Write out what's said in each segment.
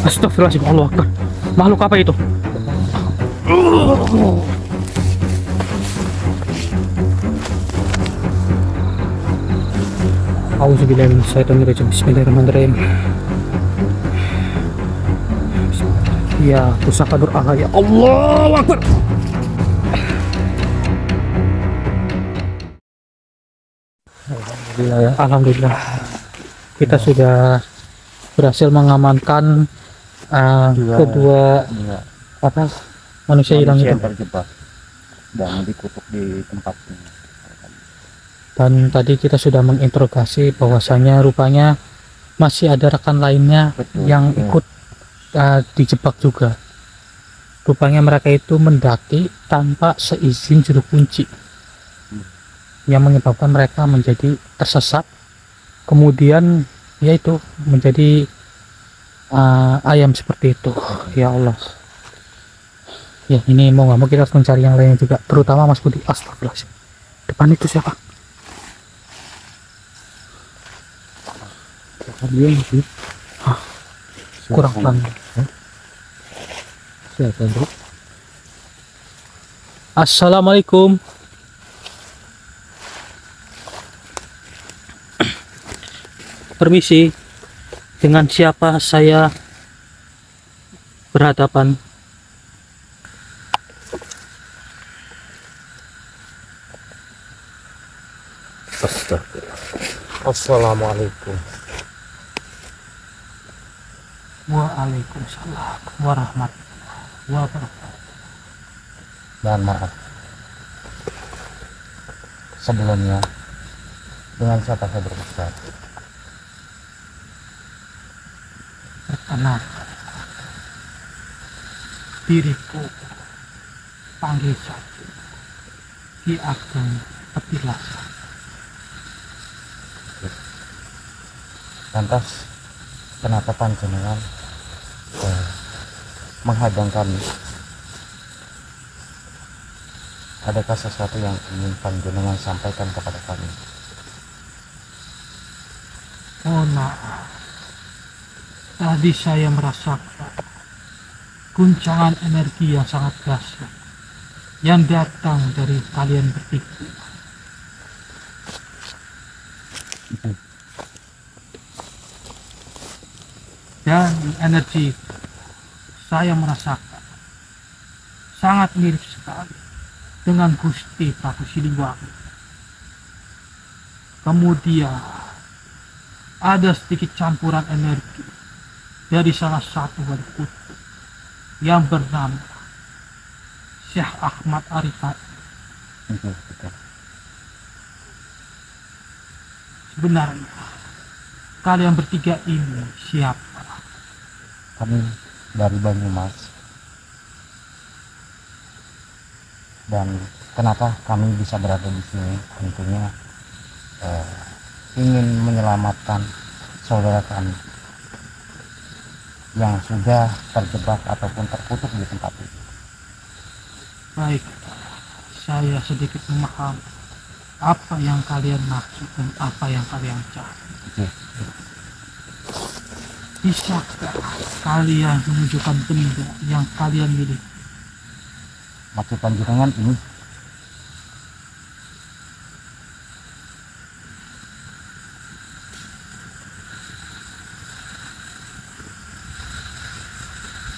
Astagfirullahaladzim, Allah Akbar. Makhluk apa itu? Auzubillahiminasyaitonirrajim. Bismillahirrahmanirrahim. Ya, pusaka Nur Al-Hayah. Allahu Akbar. Alhamdulillah ya. Alhamdulillah. Kita sudah berhasil mengamankan kedua apa manusia hilang itu terjebak dan dikutuk di tempat ini. Dan tadi kita sudah menginterogasi bahwasanya rupanya masih ada rekan lainnya. Betul, yang ikut dijebak juga. Rupanya mereka itu mendaki tanpa seizin juru kunci, yang menyebabkan mereka menjadi tersesat, kemudian yaitu menjadi ayam seperti itu. Ya Allah ya, ini mau nggak mau kita harus mencari yang lainnya juga, terutama Mas Budi. Astagfirullahaladzim, depan itu siapa? Kurang pelan. Siapa bro? Assalamualaikum. Permisi, dengan siapa saya berhadapan? Assalamualaikum. Waalaikumsalam warahmatullahi wabarakatuh. Dan maaf sebelumnya, dengan siapa saya berbicara? Perkenalkan, diriku panggil saja Ki Ageng Petilasan. Lantas kenapa panjenengan menghadang kami? Adakah sesuatu yang ingin panjenengan sampaikan kepada kami? Oh maaf, tadi saya merasakan guncangan energi yang sangat dahsyat yang datang dari kalian bertiga. Dan energi saya merasakan sangat mirip sekali dengan Gusti Prabu Siliwangi. Kemudian ada sedikit campuran energi dari salah satu wali kutub yang bernama Syekh Ahmad Arifat. Sebenarnya kalian bertiga ini siapa? Kami dari Banyumas. Dan kenapa kami bisa berada di sini? Tentunya ingin menyelamatkan saudara kami yang sudah terjebak ataupun terkutuk di tempat ini. Baik, saya sedikit memahami apa yang kalian maksud dan apa yang kalian cari. Bisakah kalian menunjukkan benda yang kalian miliki? Maksud panjenengan ini?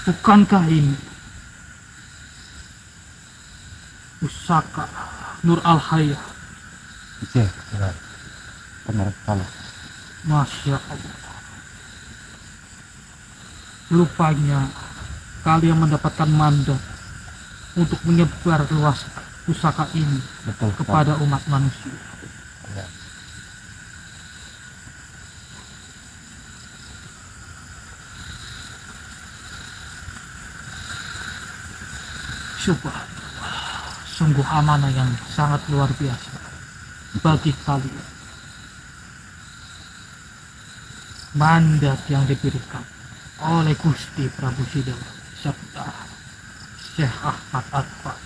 Bukankah ini pusaka Nur Al-Hayah? Iya, benar sekali. Masya Allah. Rupanya kalian mendapatkan mandat untuk menyebar luas pusaka ini. Betul, kepada umat manusia. Ya. Subhanallah, sungguh amanah yang sangat luar biasa bagi kalian. Mandat yang diberikan oleh Gusti Prabu Siliwangi serta Syekh Ahmad Arifat,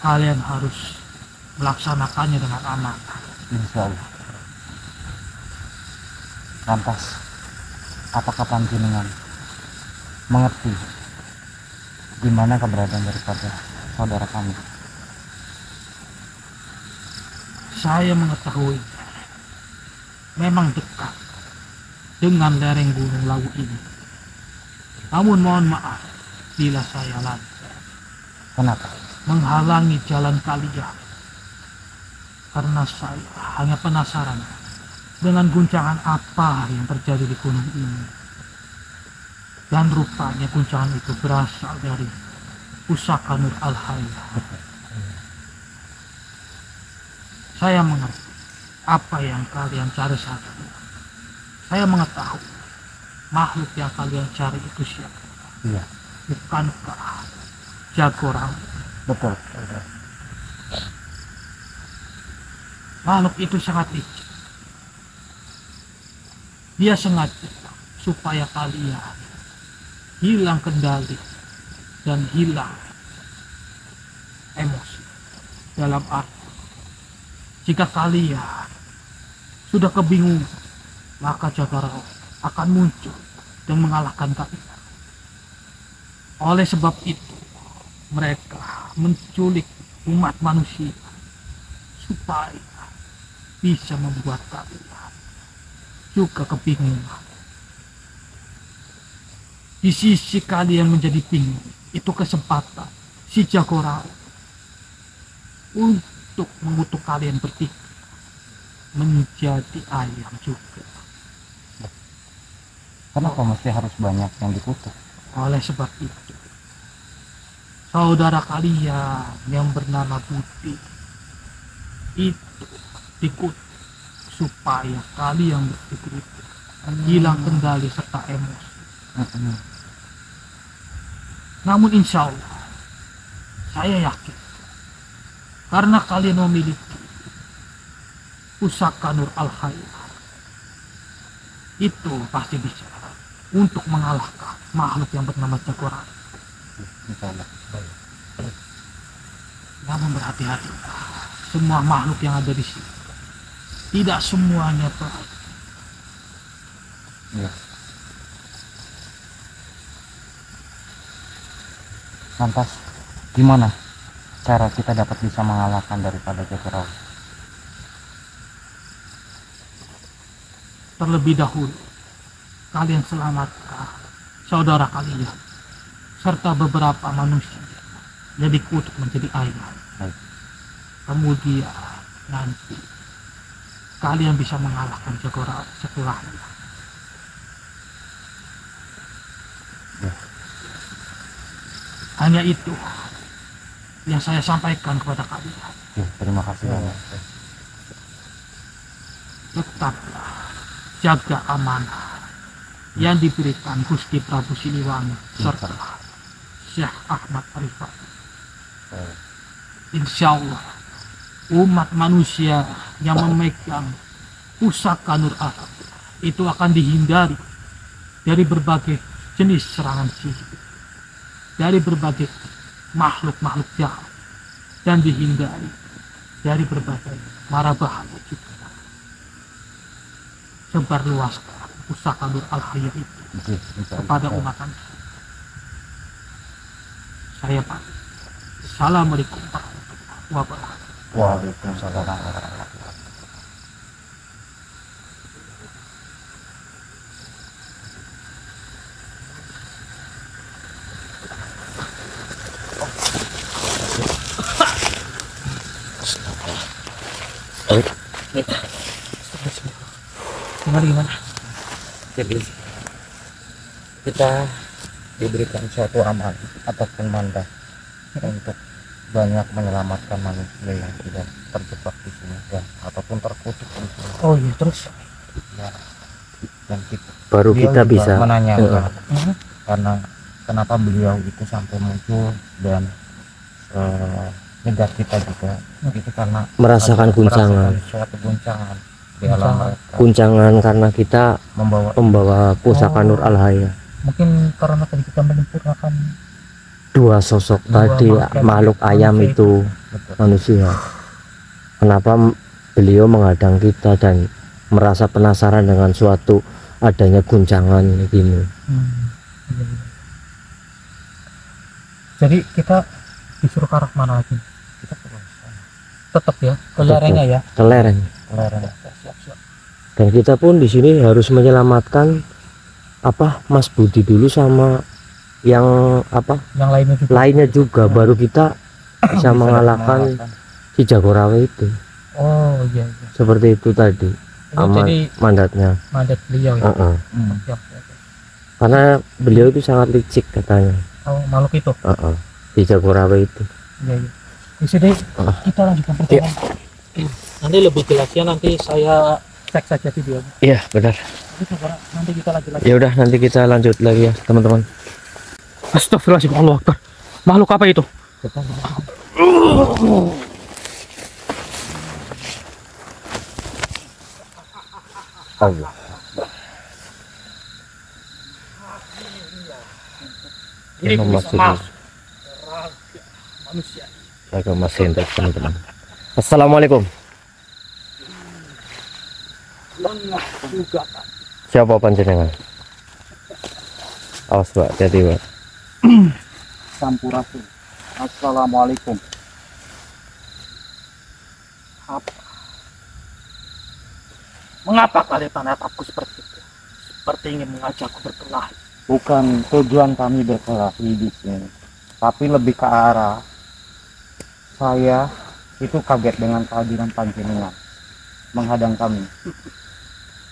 kalian harus melaksanakannya dengan amanah. Insya Allah. Lantas, apakah panjenengan mengerti di mana keberadaan daripada saudara kami. Saya mengetahui memang dekat dengan lereng Gunung Lawu ini. Namun mohon maaf bila saya lalai Kenapa? menghalangi jalan kalian, karena saya hanya penasaran dengan guncangan apa yang terjadi di gunung ini. Dan rupanya guncangan itu berasal dari pusaka Nur Al-Hayah. Saya mengerti apa yang kalian cari saat ini. Saya mengetahui makhluk yang kalian cari itu siapa. Iya, Bukankah Jagorawi? betul. Makhluk itu sangat licik. Dia sengaja supaya kalian hilang kendali dan hilang emosi. Dalam arti, jika kalian sudah kebingungan, maka Jagorawi akan muncul dan mengalahkan kalian. Oleh sebab itu, mereka menculik umat manusia supaya bisa membuat kalian juga kebingungan. Di sisi kalian menjadi bingung, itu kesempatan si Jagorawi untuk mengutuk kalian bertiga menjadi ayam juga. Kenapa mesti harus banyak yang dikutuk? Oleh sebab itu, saudara kalian yang bernama Budi itu dikutuk supaya kalian berpikir itu hilang kendali serta emosi. Namun insya Allah, saya yakin karena kalian memiliki pusaka Nur Al-Hayah, itu pasti bisa untuk mengalahkan makhluk yang bernama Jagorawi. Insyaallah. Namun berhati-hati, semua makhluk yang ada di sini tidak semuanya baik. Iya. Lantas gimana cara kita dapat bisa mengalahkan daripada Jagorawi? Terlebih dahulu, kalian selamatkan saudara kalian serta beberapa manusia yang dikutuk menjadi ayam. Baik. Kemudian nanti kalian bisa mengalahkan Jagorawi setelahnya. Ya. Hanya itu yang saya sampaikan kepada kalian. Ya, terima kasih banyak. Tetaplah jaga amanah yang diberikan Gusti Prabu Siliwangi serta Syekh Ahmad Arifat. Insya Allah umat manusia yang memegang pusaka Nur Al-Hayah itu akan dihindari dari berbagai jenis serangan sihir, dari berbagai makhluk-makhluk jahat, dan dihindari dari berbagai mara bahaya juga. Sebarluaskan pusaka Nur Al-Hayah itu kepada umat manusia. Saya Pak. Assalamualaikum warahmatullahi wabarakatuh. Waalaikumsalam warahmatullahi wabarakatuh. Gimana? Jadi kita diberikan suatu amanah ataupun mandat untuk banyak menyelamatkan manusia yang tidak terjebak di sini ya, ataupun terkutuk di sini. Oh iya, terus Ya. Dan Baru beliau kita juga bisa menanyakan karena kenapa beliau itu sampai muncul dan nyegat kita juga itu karena merasakan guncangan. suatu guncangan di alam mereka, Guncangan karena kita membawa pusaka Nur Al-Hayah. mungkin karena tadi kita menyempurnakan Dua sosok tadi, makhluk ayam itu betul. manusia. Kenapa beliau menghadang kita dan merasa penasaran dengan suatu adanya guncangan begini. Jadi kita disuruh ke arah mana lagi? Kita ke sana. Tetap ya ke lerengnya ya. Ke lereng. Lereng. Siap. Dan kita pun di sini harus menyelamatkan Mas Budi dulu sama yang Yang lainnya juga. lainnya juga, baru kita bisa mengalahkan si Jagorawe itu. Oh iya. Seperti itu tadi. Ini jadi Mandatnya. mandat beliau ya. Siap. Karena beliau itu sangat licik katanya. Oh makhluk itu. Si Jagorawe itu. Iya. Di sini kita lanjutkan perjalanan. Nanti lebih jelasnya nanti saya cek saja videonya. Iya benar. Nanti kita lanjut lagi. Ya udah, nanti kita lanjut lagi ya teman-teman. Astagfirullahaladzim, Allah Akbar. Makhluk apa itu? Allah. Ini memasuki manusia. agama sentek teman-teman. Assalamualaikum. Lengah juga kan. Siapa panjenengan? Awas Pak, hati-hati Pak. Sampurasun. Assalamualaikum. Apa? Mengapa kalian menatapku seperti itu? Seperti ingin mengajakku berkelahi. Bukan tujuan kami berkelahi di sini, tapi lebih ke arah saya itu kaget dengan kehadiran panjenengan menghadang kami.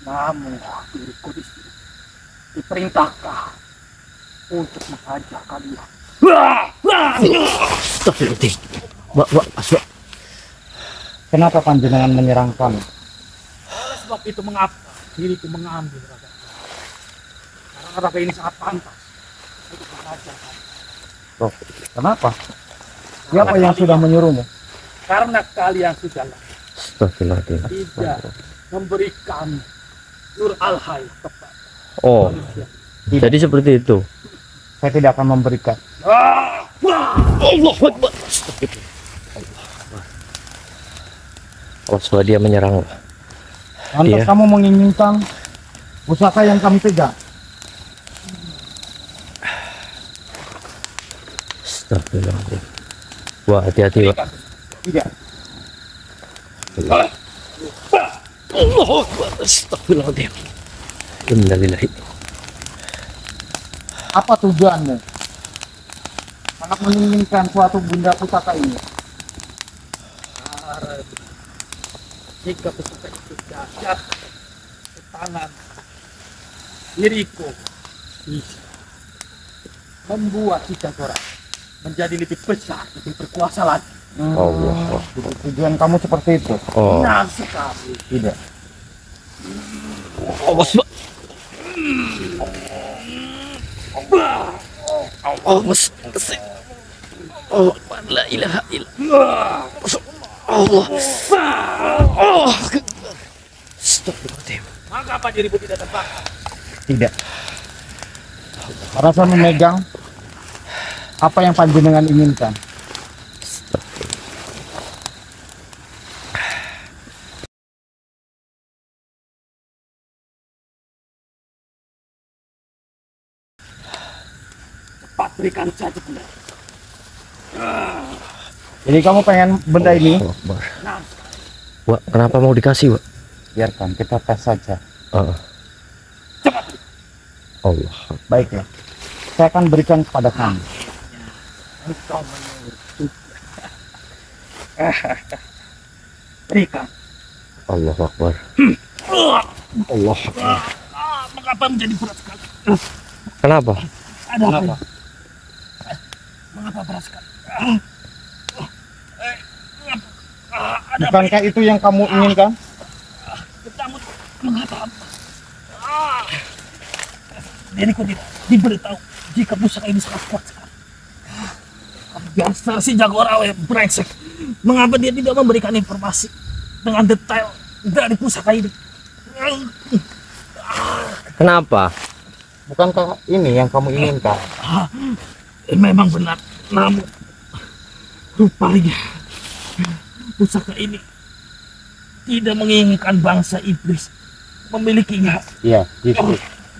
Namun diriku di sini diperintahkan untuk menghajar kalian. Astagfirullahaladzim. Pak. Kenapa panjenengan menyerang kami? Oleh sebab itu mengapa diriku mengambil raga. Karena raga ini sangat pantas untuk menghajar kalian. Kenapa? Siapa yang sudah menyuruhmu? Karena kalian sudah Astagfirullahaladzim. tidak memberikan Nur Al-Hayy kepada Oh, manusia. jadi seperti itu. Saya tidak akan memberikan. Allahu Akbar. Awas Pak, dia menyerang. Lantas Iya. kamu menginginkan pusaka yang kami pegang? Astagfirullahaladzim. Wah, hati-hati Pak. Tidak. Allahu Akbar. Astagfirullahaladzim. Innalillahi. Apa tujuanmu? Sangat menginginkan suatu benda pusaka ini. Jika pusaka itu jatuh ke tangan diriku, bisa membuat kita orang menjadi lebih besar, lebih berkuasa lagi. Allah. Tujuan kamu seperti itu? Oh. Benar sekali. Tidak. Awas Pak. Awas. Oh, la ilaha illallah. Allah. Oh. Astagfirullahaladzim. Maka apa dirimu tidak terbakar? Tidak. Rasa memegang apa yang panjenengan inginkan. Cepat berikan saja benda. Jadi kamu pengen benda ini? Allahu Akbar. Nah, Wah, kenapa mau dikasih, Wak? Biarkan kita tes saja. cepat. Allah. Baik ya. Saya akan berikan kepada kamu. Engkau menyuruh. Berikan. Allahu Akbar. Allah Akbar. Mengapa menjadi berat sekali? Kenapa? Ada apa? Kenapa? Mengapa berat sekali? Bukankah itu yang kamu inginkan? Kamu mengapa? Diriku tidak diberitahu jika pusaka ini sangat kuat sekali. Biasa si Jagorawe brengsek. Mengapa dia tidak memberikan informasi dengan detail dari pusaka ini? Kenapa? Bukankah ini yang kamu inginkan? Memang benar, namun rupanya pusaka ini tidak menginginkan bangsa iblis memilikinya. Iya, gitu.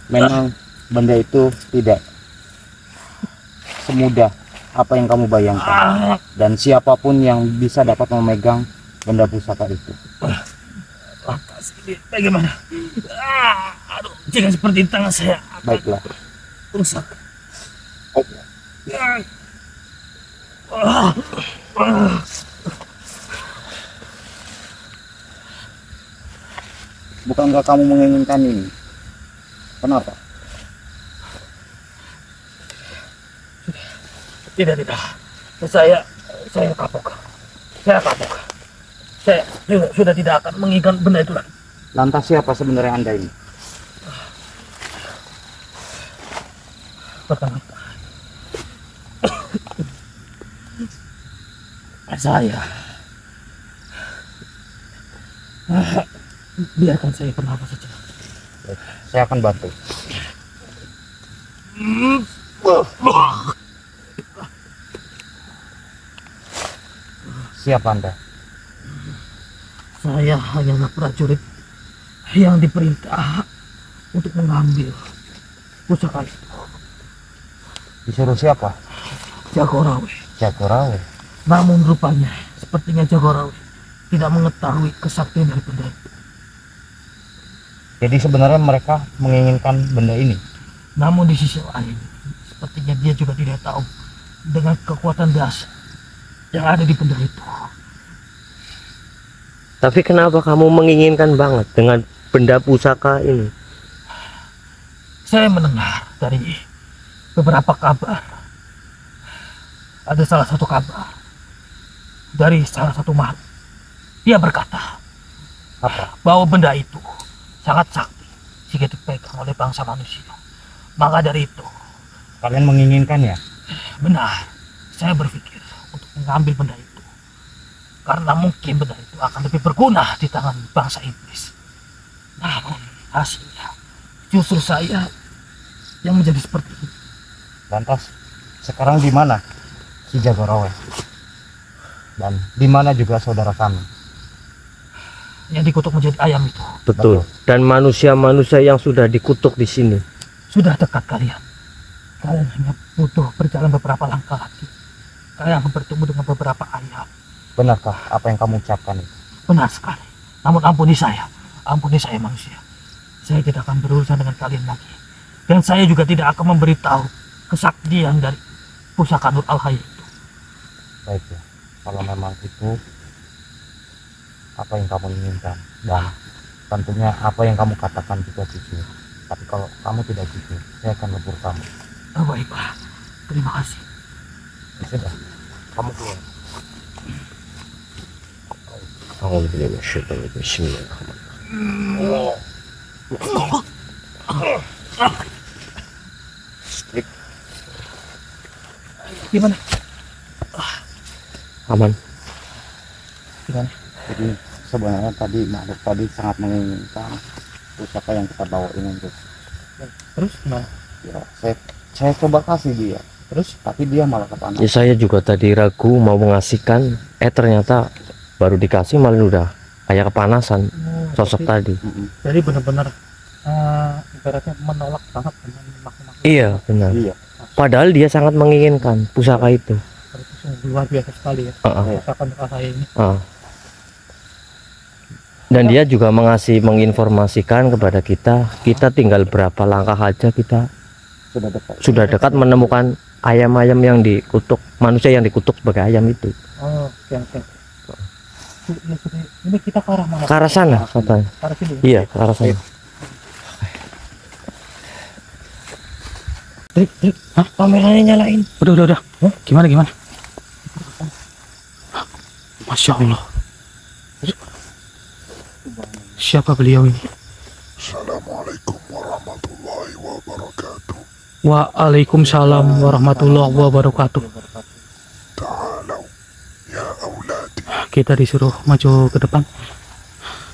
Memang benda itu tidak semudah apa yang kamu bayangkan dan siapapun yang bisa dapat memegang benda pusaka itu. Lantas ini bagaimana? Aduh, jangan seperti tangan saya. Baiklah. Rusak. Bukankah kamu menginginkan ini? Kenapa? Tidak. Saya kapok. Saya sudah tidak akan menginginkan benda itu lagi. Lantas siapa sebenarnya Anda ini? Pertama, saya biarkan saya bernafas saja. Saya akan bantu. Siapa Anda? Saya hanyalah prajurit yang diperintah untuk mengambil pusaka itu. Disuruh siapa? Jagorawi. Jagorawi. Namun rupanya sepertinya Jagorawi tidak mengetahui kesaktian dari benda itu. Jadi sebenarnya mereka menginginkan benda ini. Namun di sisi lain, sepertinya dia juga tidak tahu dengan kekuatan dasar yang ada di benda itu. Tapi kenapa kamu menginginkan banget dengan benda pusaka ini? Saya mendengar dari beberapa kabar. Ada salah satu kabar dari salah satu makhluk. Dia berkata bahwa benda itu sangat sakti jika dipegang oleh bangsa manusia. Maka dari itu, Kalian menginginkannya? benar, saya berpikir untuk mengambil benda itu. Karena mungkin benda itu akan lebih berguna di tangan bangsa iblis. Namun hasilnya justru saya yang menjadi seperti ini. Lantas sekarang di mana si Jagorawi? Dan di mana juga saudara kami? Yang dikutuk menjadi ayam itu Betul. Dan manusia-manusia yang sudah dikutuk di sini. sudah dekat kalian. Kalian hanya butuh berjalan beberapa langkah lagi. Kalian akan bertemu dengan beberapa ayam. Benarkah apa yang kamu ucapkan itu? Benar sekali. Namun ampuni saya manusia. Saya tidak akan berurusan dengan kalian lagi. Dan saya juga tidak akan memberitahu kesaktian dari pusaka Nur Al-Hayy itu. Baiklah, kalau memang itu apa yang kamu inginkan dan tentunya apa yang kamu katakan juga jujur. Tapi kalau kamu tidak jujur, saya akan lebur kamu. Oh, baiklah. Terima kasih. Ya sudah, kamu keluar. Bismillahirrahmanirrahim. Gimana? Aman. Gimana? Jadi sebenarnya tadi makhluk tadi sangat menginginkan pusaka yang kita bawa ini untuk Terus gimana? ya, saya coba kasih dia, Terus? tapi dia malah kepanasan. Ya saya juga tadi ragu mau mengasihkan, ternyata baru dikasih malah udah kayak kepanasan sosok tadi. Jadi benar-benar ibaratnya menolak banget dengan makhluk-makhluk. Iya benar. Iya. Padahal dia sangat menginginkan pusaka itu. Itu sungguh luar biasa sekali ya. Pusaka Nur Al-Hayy ini. Dan dia juga menginformasikan kepada kita tinggal berapa langkah aja kita sudah dekat menemukan ayam-ayam yang dikutuk, manusia yang dikutuk sebagai ayam itu. Oh, oke. Ini kita ke arah mana? Ke arah sana katanya. Ke arah sini. Iya, ke arah sana. Drik. Hah? Kameranya nyalain. Udah. Gimana? Masya Allah. Siapa beliau ini? Assalamualaikum warahmatullahi wabarakatuh. Waalaikumsalam warahmatullahi wabarakatuh. Ta'alau ya auladi. Kita disuruh maju ke depan.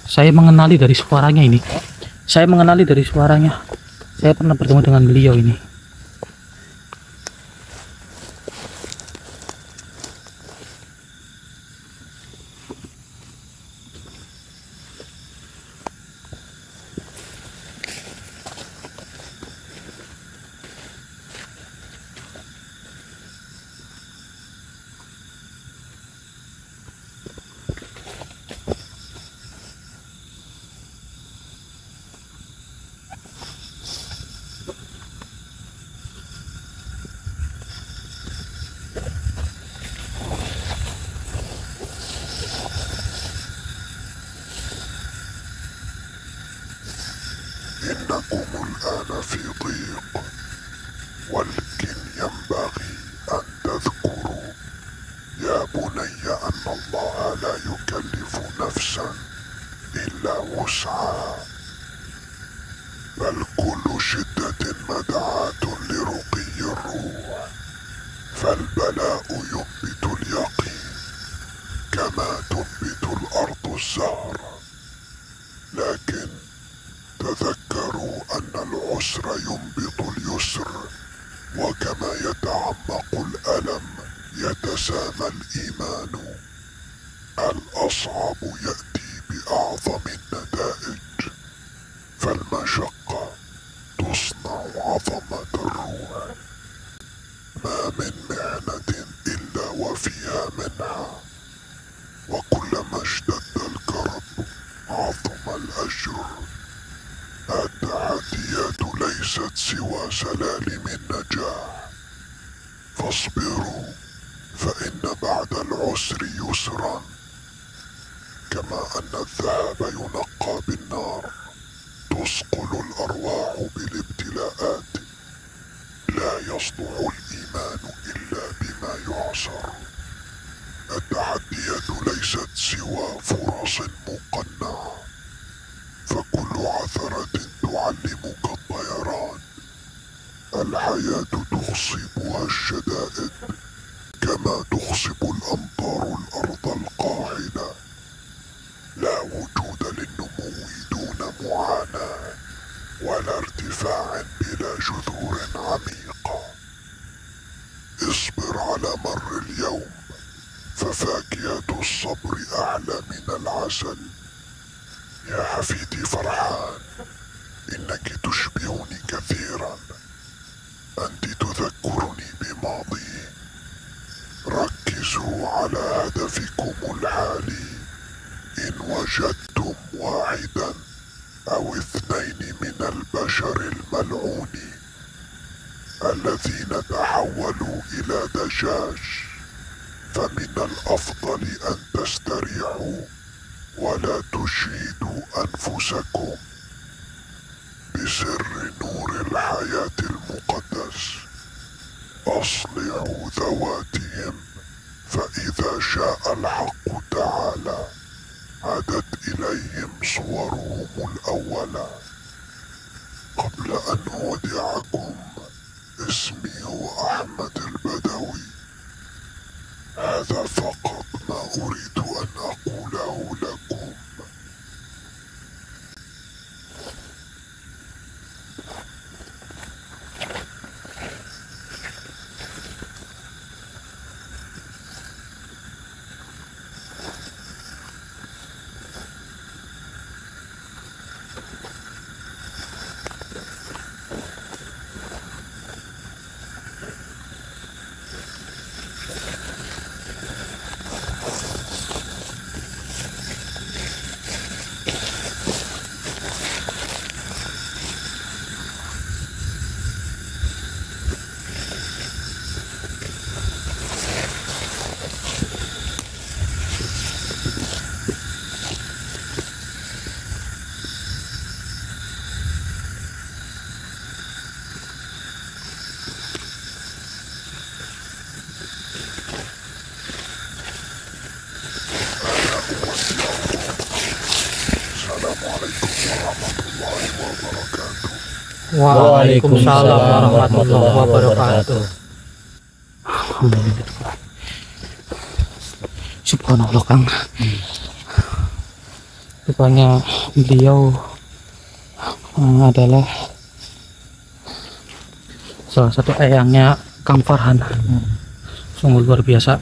Saya mengenali dari suaranya ini. Saya pernah bertemu dengan beliau ini. الآن في ضيق، ولكن ينبغي أن تذكروا يا بني أن الله لا يكلف نفسا إلا وسعها، بل كل شدة مدعاة لرقي الروح، فالبلاء ينبت اليقين كما تنبت الأرض الزهر. لكن تذكروا أن العسر ينبت اليسر، وكما يتعمق الألم يتسامى الإيمان. الأصعب يأتي بأعظم النتائج، فالمشقة تصنع عظمة الروح. ما من مهنة إلا وفيها منحة، وكلما اشتد الكرب عظم الأجر. التحديات ليست سوى سلالم النجاح، فاصبروا فإن بعد العسر يسرا. كما أن الذهب ينقى بالنار تثقل الأرواح بالابتلاءات، لا يصلح الإيمان إلا بما يعصر. التحديات ليست سوى فرص مقنعة، فكل عثرة تعلمك الطيران. الحياة تخصبها الشدائد كما تخصب الأمطار الأرض القاحلة. لا وجود للنمو دون معاناة، ولا ارتفاع بلا جذور عميقة. اصبر على مر اليوم، ففاكهة الصبر أعلى من العسل. يا حفيدي فرحان، إنك تشبهني كثيرا، أنت تذكرني بماضي. ركزوا على هدفكم الحالي، إن وجدتم واحدا أو اثنين من البشر الملعونين الذين تحولوا إلى دجاج، فمن الأفضل أن تستريحوا ولا تشهدوا أنفسكم. بسر نور الحياة المقدس أصلحوا ذواتهم، فإذا شاء الحق تعالى عادت إليهم صورهم الأولى. قبل أن أودعكم، اسمي هو أحمد البدوي. هذا فقط ما أريد أن أقوله لكم. Waalaikumsalam warahmatullahi wabarakatuh. Alhamdulillah. Subhanallah Kang. Rupanya beliau adalah salah satu eyangnya Kang Farhan. Sungguh luar biasa.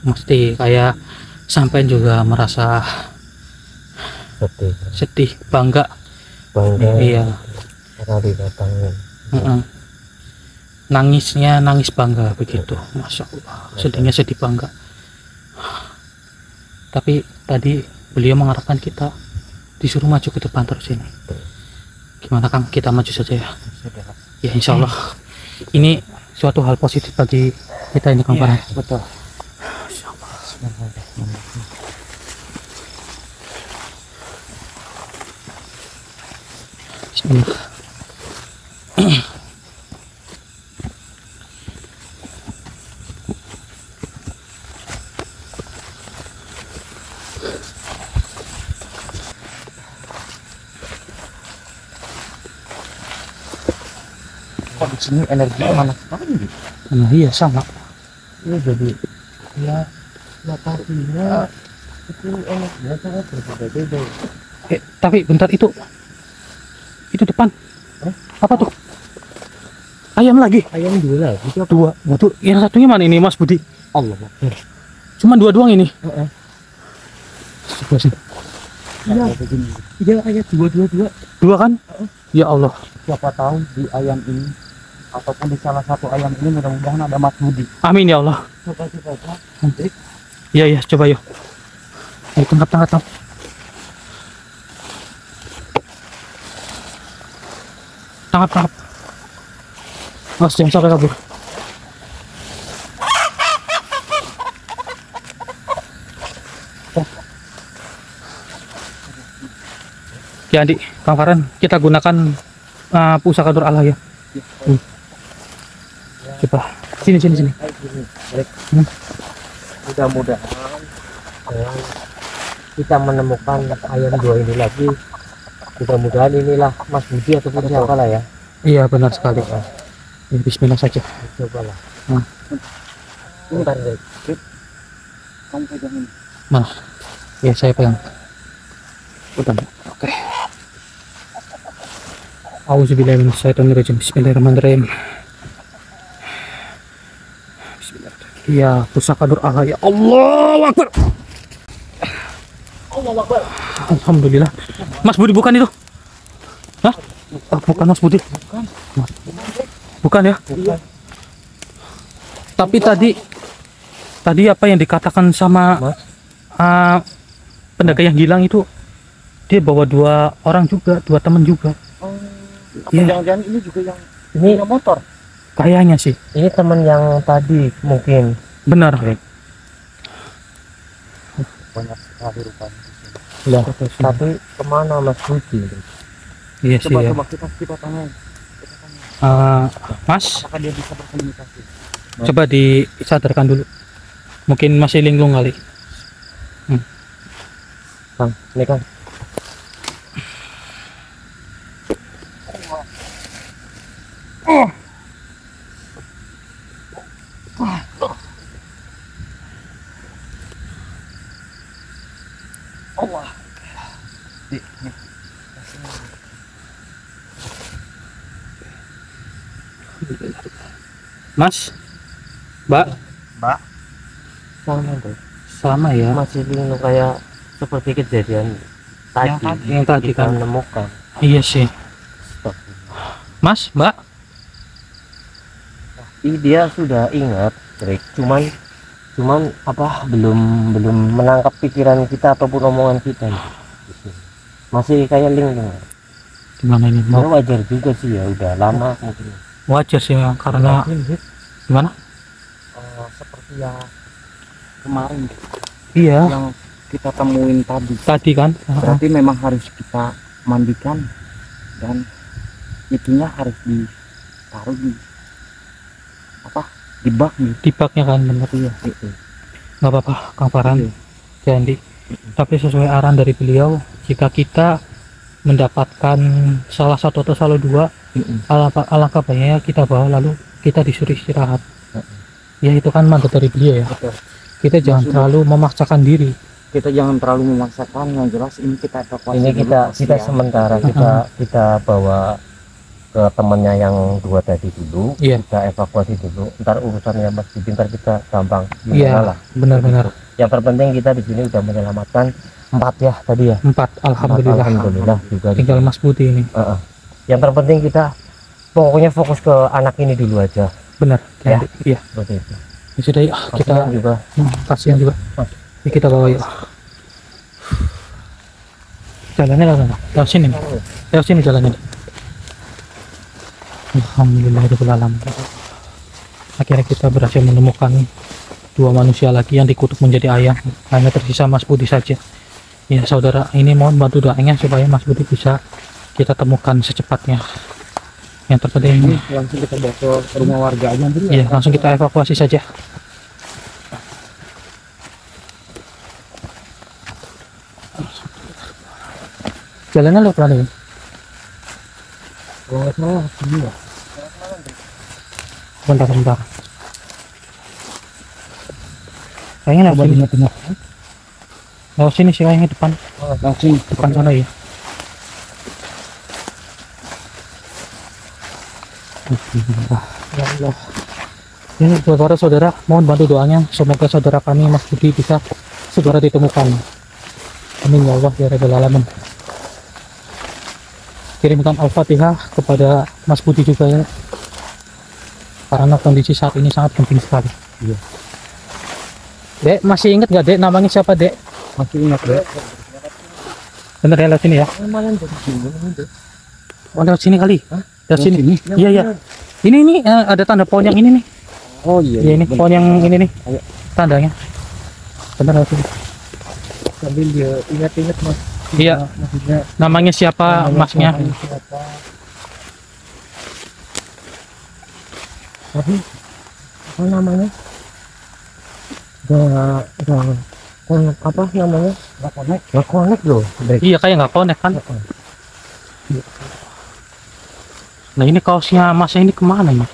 Mesti kayak sampai juga merasa sedih, bangga. Iya. Karena didatangin. Nangisnya nangis bangga begitu. Masya Allah. Sedihnya sedih bangga. Tapi tadi beliau mengharapkan kita disuruh maju ke depan terus ini. Gimana Kang? Kita maju saja ya. Ya insya Allah. Ini suatu hal positif bagi kita ini Kang Farhan. Betul. Bismillah. Kok di sini energinya mana sekali? Nah, iya sama. Ini jadi ya tadinya itu energinya sangat berbeda-beda. Tapi bentar, itu depan. Apa tuh? Ayam lagi. Ayam dua lagi. Dua. Waduh, yang satunya mana ini, Mas Budi? Allah. Cuma dua doang ini. Coba sini. Iya ayat dua. Dua kan? Ya Allah. Siapa tahu di ayam ini ataupun di salah satu ayam ini mudah-mudahan ada Mas Budi. Amin ya Allah. Coba. Iya, coba yuk. Ayo tangkap. Tangkap. Mas, jangan sampai kabur. Ya, Andi, Kang Farhan, kita gunakan pusaka Nur Allah ya. Coba sini. Mudah-mudahan dengan kita menemukan ayam dua ini lagi, mudah-mudahan inilah Mas Budi ataupun siapa lah ya. Iya, benar sekali. Ya, bismillah saja. Cobalah. Bentar, Rek. Kamu pegang ini. Mana? Ya, saya pegang. Udah. Oke. Auzubillahi minasyaitonirrajim. Bismillahirrahmanirrahim. Bismillahirrahmanirrahim. Ya, pusaka Nur Allah ya. Allahu Akbar. Alhamdulillah. Mas Budi bukan itu? Hah? Oh, bukan Mas Budi. Bukan ya? Tapi tadi apa yang dikatakan sama pendagang yang hilang itu, dia bawa dua orang juga, dua teman juga. Iya. Jangan-jangan ini juga yang Ini punya motor. Kayaknya sih. ini teman yang tadi mungkin. Benar. Banyak sekali rupanya. Lah, tapi kemana Mas Budi? Iya sih ya. Coba kita tanya. Mas, Apakah dia bisa berkomunikasi? coba disadarkan dulu. Mungkin masih linglung kali. Kang, ini Kang. Allah. Mas, Mbak, Sama tuh. sama ya. Masih linglung kayak seperti kejadian tadi. Yang tadi kita kan. menemukan. Iya sih. Mas, Mbak. Dia sudah ingat, Rick. Cuman apa belum menangkap pikiran kita ataupun omongan kita. Masih kayak linglung. Gimana ini? Mau wajar juga sih ya, udah lama mungkin. Wajar sih memang, karena gimana? Seperti yang kemarin Iya, yang kita temuin tadi kan. berarti memang harus kita mandikan dan itunya harus ditaruh di bak nih. Di baknya kan, benar. Iya itu. Nggak apa-apa, Kang Farhan. Jadi, tapi sesuai arahan dari beliau, jika kita mendapatkan salah satu atau salah dua, alangkah baiknya kita bawa lalu kita disuruh istirahat. Ya itu kan mandat dari beliau ya. Betul. Kita jangan terlalu memaksakan diri. Kita jangan terlalu memaksakan, yang jelas ini kita evakuasi Ini dulu kita pasien. sementara kita bawa ke temannya yang dua tadi dulu. Iya. Kita evakuasi dulu. Ntar urusannya Mas Budi ntar kita gampang. Iya, Lah. benar-benar. Yang terpenting kita di sini udah menyelamatkan 4 ya tadi ya. 4, alhamdulillah. Alhamdulillah juga. Tinggal Mas Budi ini. Yang terpenting kita pokoknya fokus ke anak ini dulu aja. Benar. Ya. Iya. Seperti itu. Ya sudah yuk, kita Kasihan juga. kasihan juga. Ya, kita bawa yuk. Jalannya lewat sini nih. Lewat sini jalannya. Alhamdulillahirabbil alamin. Akhirnya kita berhasil menemukan 2 manusia lagi yang dikutuk menjadi ayam. Hanya tersisa Mas Budi saja. Ya saudara, ini mohon bantu doanya supaya Mas Budi bisa kita temukan secepatnya. Yang terpenting Ini langsung kita bawa ke rumah warga aja Andri. iya, langsung kita evakuasi saja. Jalannya lo pelan ya? Kalau nggak salah sini ya. Bentar. Kayaknya lewat sini. Tengah. Lewat sini sih kayaknya depan Langsung sana ya. Ya Allah. Ini buat para saudara, mohon bantu doanya. Semoga saudara kami Mas Budi bisa segera ditemukan. Amin ya Allah ya Rabbal Alamin. Kirimkan Al-Fatihah kepada Mas Budi juga ya. Karena kondisi saat ini sangat penting sekali. Iya. Dek, masih ingat nggak Dek namanya siapa Dek? masih ingat deh. Bener ya lewat sini ya? Oh lewat sini kali? Lewat sini? Iya iya. Ini ada tanda pohon yang ini nih. Oh iya. Iya ini pohon yang ini nih. Ayo. Tandanya. Bener lewat sini. Sambil dia ingat-ingat mas. Iya. Maksudnya Namanya siapa masnya? siapa? Tapi apa namanya? Apa namanya? Nggak connect loh. Baik. Iya kayak nggak connect kan? Nah ini kaosnya masnya ini kemana mas?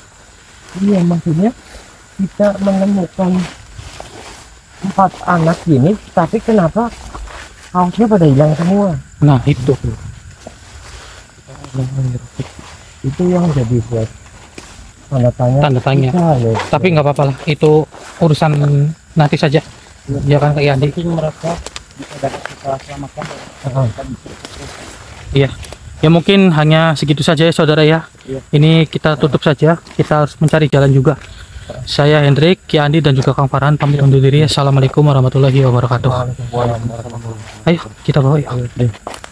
Iya maksudnya kita menemukan 4 anak ini, tapi kenapa kaosnya pada hilang semua? Nah itu. Itu yang jadi buat tanda tanya. Tanda tanya. kita loh. Tapi nggak apa-apa lah. Itu urusan nanti saja. Ya kan Kak Yandi? Mungkin mereka bisa dapat kita selamatkan. Iya. Ya mungkin hanya segitu saja ya saudara ya. Iya. Ini kita tutup saja. Kita harus mencari jalan juga. Saya Hendrik, Ki Andi dan juga Kang Farhan pamit undur diri. Assalamualaikum warahmatullahi wabarakatuh. Waalaikumsalam warahmatullahi wabarakatuh. Ayo kita bawa yuk.